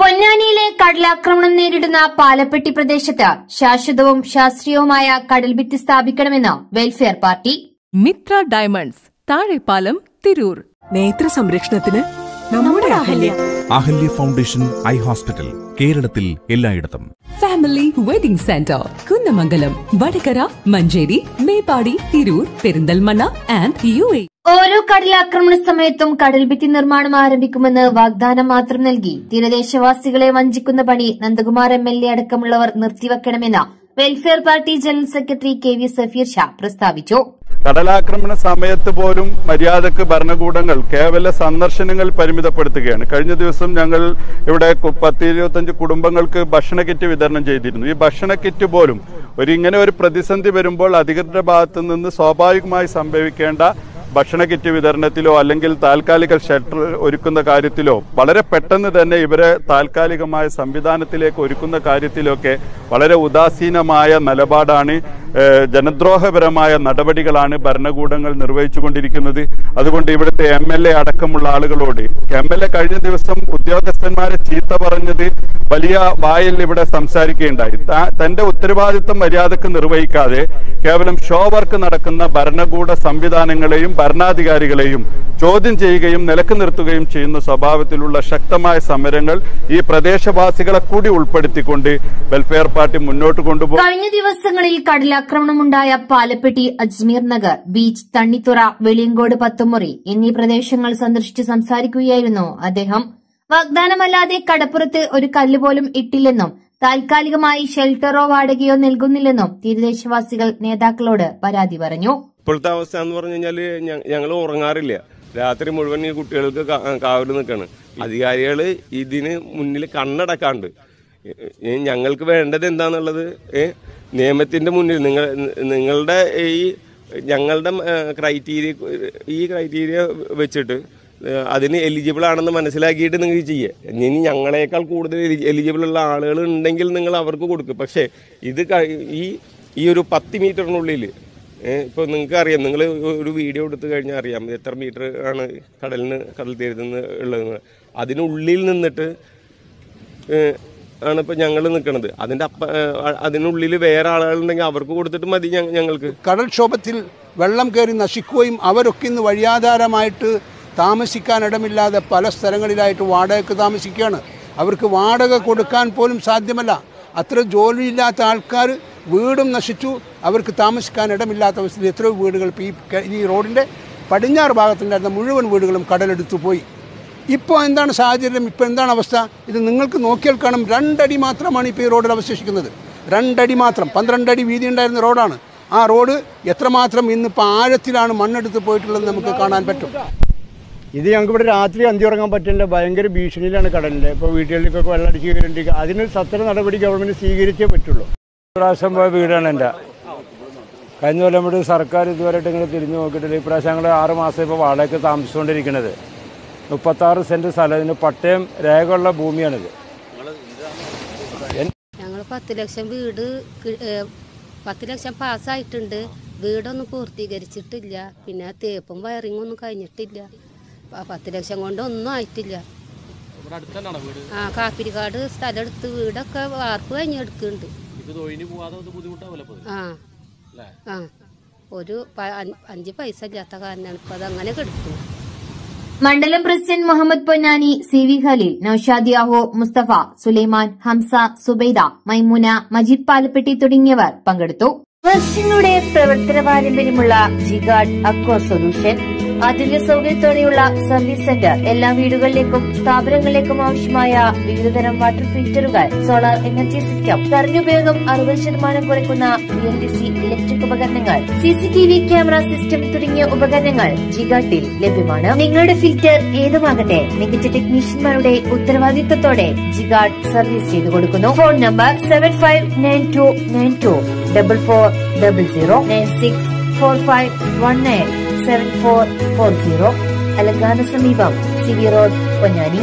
പൊന്നാനിയിലെ കടലാക്രമണം നേരിടുന്ന പാലപ്പെട്ടി പ്രദേശത്ത് ശാശ്വതവും ശാസ്ത്രീയവുമായ കടൽഭിത്തി സ്ഥാപിക്കണമെന്ന് welfare party. Mithra diamonds, Thazhepalam, Tirur. നേത്ര സംരക്ഷണത്തിന് നമ്മുടെ അഹല്യ ഫൗണ്ടേഷൻ ഐ ഹോസ്പിറ്റൽ, കേരളത്തിൽ എല്ലായിടത്തും. Family wedding centre, Kunnamangalam, Vadakara, Manjeri, Meppadi, Tirur, Perinthalmanna and UAE. ഓരോ കടലാക്രമണ സമയത്തും കടൽഭിത്തി നിർമ്മാണം ആരംഭിക്കുമെന്ന് വാഗ്ദാനം മാത്രം നൽകി തീരദേശവാസികളെ വഞ്ചിക്കുന്ന പണി നന്ദകുമാർ MLA അടക്കമുള്ളവർ നിർത്തിവെക്കണമെന്ന് welfare party general secretary KV Safeer Shah പ്രസ്താവിച്ചു. കടലാക്രമണ സമയത്ത് പോലും മര്യാദക്ക് ഭരണകൂടങ്ങൾ കേവല സന്ദർശനങ്ങൾ പരിമിതപ്പെടുത്തുകയാണ്. കഴിഞ്ഞ ദിവസം ഞങ്ങൾ ഇവിടെ 10-25 കുടുംബങ്ങൾക്ക് ഭക്ഷണ കിറ്റ് വിതരണം ചെയ്തിരുന്നു. ഈ ഭക്ഷണ കിറ്റ് പോലും ഇങ്ങനെ ഒരു പ്രതിസന്ധി വരുമ്പോൾ അധികൃതരുടെ ഭാഗത്തു നിന്ന് സ്വാഭാവികമായി സംഭവിക്കേണ്ട ഭക്ഷണ കിറ്റ് വിതരണത്തിലോ അല്ലെങ്കിൽ താൽക്കാലിക ഷെൽട്ടർ ഒരുക്കുന്ന കാര്യത്തിലോ വളരെ പെട്ടെന്ന് തന്നെ ഇവരെ താൽക്കാലികമായ സംവിധാനത്തിലേക്ക് ഒരുക്കുന്ന കാര്യത്തിലൊക്കെ വളരെ ഉദാസീനമായ നിലപാടാണ്, ജനദ്രോഹപരമായ നടപടികളാണ് ഭരണകൂടങ്ങൾ നിർവഹിച്ചുകൊണ്ടിരിക്കുന്നത്. അതുകൊണ്ട് ഇവിടുത്തെ MLA അടക്കമുള്ള ആളുകളോട് MLA കഴിഞ്ഞ ദിവസം ഉദ്യോഗസ്ഥന്മാരെ ചീത്ത പറഞ്ഞത് വലിയ വായിൽ ഇവിടെ സംസാരിക്കുകയുണ്ടായി. തന്റെ ഉത്തരവാദിത്വം മര്യാദക്ക് നിർവഹിക്കാതെ കേവലം ഷോ വർക്ക് നടക്കുന്ന ഭരണകൂട സംവിധാനങ്ങളെയും ഭരണാധികാരികളെയും ചോദ്യം ചെയ്യുകയും നിലക്ക് നിർത്തുകയും ചെയ്യുന്ന സ്വഭാവത്തിലുള്ള ശക്തമായ സമരങ്ങൾ ഈ പ്രദേശവാസികളെ കൂടി ഉൾപ്പെടുത്തിക്കൊണ്ട് വെൽഫെയർ പാർട്ടി മുന്നോട്ട് കൊണ്ടുപോകും. കഴിഞ്ഞ ദിവസങ്ങളിൽ കടലാക്രമണമുണ്ടായ പാലപ്പെട്ടി, അജ്മീർ നഗർ, ബീച്ച്, തണ്ണിത്തുറ, വെളിയങ്കോട്, പത്തുമുറി എന്നീ പ്രദേശങ്ങൾ സന്ദർശിച്ച് സംസാരിക്കുകയായിരുന്നു അദ്ദേഹം. വാഗ്ദാനമല്ലാതെ കടപ്പുറത്ത് ഒരു കല്ലുപോലും ഇട്ടില്ലെന്നും താൽക്കാലികമായി ഷെൽട്ടറോ വാടകയോ നൽകുന്നില്ലെന്നും തീരദേശവാസികൾ നേതാക്കളോട് പരാതി പറഞ്ഞു. ഇപ്പോഴത്തെ അവസ്ഥ എന്ന് പറഞ്ഞു കഴിഞ്ഞാല് ഞങ്ങൾ ഉറങ്ങാറില്ല. രാത്രി മുഴുവൻ ഈ കുട്ടികൾക്ക് കാവല് നിൽക്കാണ്. അധികാരികൾ ഇതിന് മുന്നിൽ കണ്ണടക്കാണ്ട്. ഞങ്ങൾക്ക് വേണ്ടത് എന്താന്നുള്ളത് നിയമത്തിന്റെ മുന്നിൽ നിങ്ങളുടെ ഞങ്ങളുടെ ക്രൈറ്റീരിയ വെച്ചിട്ട് അതിന് എലിജിബിൾ ആണെന്ന് മനസ്സിലാക്കിയിട്ട് നിങ്ങൾക്ക് ചെയ്യുക. ഇനി ഞങ്ങളെക്കാൾ കൂടുതൽ എലിജിബിൾ ഉള്ള ആളുകൾ ഉണ്ടെങ്കിൽ നിങ്ങൾ അവർക്ക് കൊടുക്കും. പക്ഷേ ഇത് ഈ ഒരു 10 മീറ്ററിനുള്ളിൽ ഇപ്പോൾ നിങ്ങൾക്ക് അറിയാം, നിങ്ങൾ ഒരു വീഡിയോ എടുത്തു കഴിഞ്ഞാൽ അറിയാം എത്ര മീറ്റർ ആണ് കടൽ തീരത്തുനിന്ന് ഉള്ളത്. അതിനുള്ളിൽ നിന്നിട്ട് ആണ് ഇപ്പോൾ ഞങ്ങൾ നിൽക്കുന്നത്. അതിനുള്ളിൽ വേറെ ആളുകളുണ്ടെങ്കിൽ അവർക്ക് കൊടുത്തിട്ട് മതി ഞങ്ങൾക്ക്. കടൽക്ഷോഭത്തിൽ വെള്ളം കയറി നശിക്കുകയും അവരൊക്കെ ഇന്ന് വഴിയാധാരമായിട്ട് താമസിക്കാനിടമില്ലാതെ പല സ്ഥലങ്ങളിലായിട്ട് വാടകയ്ക്ക് താമസിക്കുകയാണ്. അവർക്ക് വാടക കൊടുക്കാൻ പോലും സാധ്യമല്ല. അത്ര ജോലിയില്ലാത്ത ആൾക്കാർ വീടും നശിച്ചു, അവർക്ക് താമസിക്കാൻ ഇടമില്ലാത്ത അവസ്ഥയിൽ എത്രയോ വീടുകൾ ഈ റോഡിൻ്റെ പടിഞ്ഞാറ് ഭാഗത്തുണ്ടായിരുന്ന മുഴുവൻ വീടുകളും കടലെടുത്തു പോയി. ഇപ്പോൾ എന്താണ് സാഹചര്യം, ഇപ്പോൾ എന്താണ് അവസ്ഥ? ഇത് നിങ്ങൾക്ക് നോക്കിയാൽ കാണും. 2 അടി മാത്രമാണ് ഇപ്പോൾ ഈ റോഡിൽ അവശേഷിക്കുന്നത്. 2 അടി മാത്രം. 12 അടി വീതി ഉണ്ടായിരുന്ന റോഡാണ്. ആ റോഡ് എത്രമാത്രം ഇന്നിപ്പോൾ ആഴത്തിലാണ് മണ്ണെടുത്ത് പോയിട്ടുള്ളത് നമുക്ക് കാണാൻ പറ്റും. ഇത് ഞങ്ങൾക്ക് ഇവിടെ രാത്രി അന്തിയുറങ്ങാൻ പറ്റില്ല. ഭയങ്കര ഭീഷണിയിലാണ് കടലിൻ്റെ. ഇപ്പോൾ വീട്ടുകളിലേക്കൊക്കെ വെള്ളം അടിച്ച് കയറിയിട്ട് അതിന് സത്വര നടപടി ഗവൺമെൻറ് സ്വീകരിച്ചേ പറ്റുള്ളൂ. പ്രാവശ്യം പോയ വീടാണ് എൻ്റെ. കഴിഞ്ഞ കൊല്ലം ഇവിടെ സർക്കാർ ഇതുവരെയായിട്ട് ഇങ്ങനെ തിരിഞ്ഞു നോക്കിയിട്ടില്ല. ഇപ്രാവശ്യം ഞങ്ങൾ 6 മാസം ഇപ്പോൾ വാടകയ്ക്ക് താമസിച്ചുകൊണ്ടിരിക്കുന്നത്. 36 സെൻറ്റ് സ്ഥലം, ഇതിന് പട്ടയം രേഖയുള്ള ഭൂമിയാണിത്. ഞങ്ങൾ 10 ലക്ഷം വീട് 10 ലക്ഷം പാസ്സായിട്ടുണ്ട്. വീടൊന്നും പൂർത്തീകരിച്ചിട്ടില്ല. പിന്നെ തേപ്പും വയറിങ്ങൊന്നും കഴിഞ്ഞിട്ടില്ല. 10 ലക്ഷം കൊണ്ട് ഒന്നും ആയിട്ടില്ല. കാപ്പിരിക്കാട് സ്ഥലം എടുത്ത് വീടൊക്കെ വാർപ്പ് കഴിഞ്ഞെടുക്കുന്നുണ്ട്. ഒരു 5 പൈസ ഇല്ലാത്ത കാരണമാണ് ഇപ്പൊ അതങ്ങനെ കെടുക്കുന്നത്. മണ്ഡലം പ്രസിഡന്റ് മുഹമ്മദ് പൊന്നാനി, CV ഖലീൽ, നൌഷാദ് യാഹോ, മുസ്തഫ, സുലൈമാൻ, ഹംസ, സുബൈദ, മൈമൂന, മജീദ് പാലപ്പെട്ടി തുടങ്ങിയവർ പങ്കെടുത്തു. വർഷങ്ങളുടെ പ്രവർത്തന പാരമ്പര്യമുള്ള ജിഗാർഡ് അക്വ സൊല്യൂഷൻ, ആധുനിക സൗകര്യത്തോടെയുള്ള സർവീസ് സെന്റർ, എല്ലാ വീടുകളിലേക്കും സ്ഥാപനങ്ങളിലേക്കും ആവശ്യമായ വിവിധതരം വാട്ടർ ഫിൽറ്ററുകൾ, സോളാർ എനർജി സിസ്റ്റം, കറന്റ് ഉപയോഗം 60% കുറയ്ക്കുന്ന BLDC ഇലക്ട്രിക് ഉപകരണങ്ങൾ, CCTV ക്യാമറ സിസ്റ്റം തുടങ്ങിയ ഉപകരണങ്ങൾ ജിഗാർഡിൽ ലഭ്യമാണ്. നിങ്ങളുടെ ഫിൽറ്റർ ഏതുമാകട്ടെ, മികച്ച ടെക്നീഷ്യന്മാരുടെ ഉത്തരവാദിത്തത്തോടെ ജിഗാർഡ് സർവീസ് ചെയ്തു കൊടുക്കുന്നു. Phone number 7592924400 9645197440. അലങ്കാന സമീപം CV റോഡ്, പൊന്നാനി.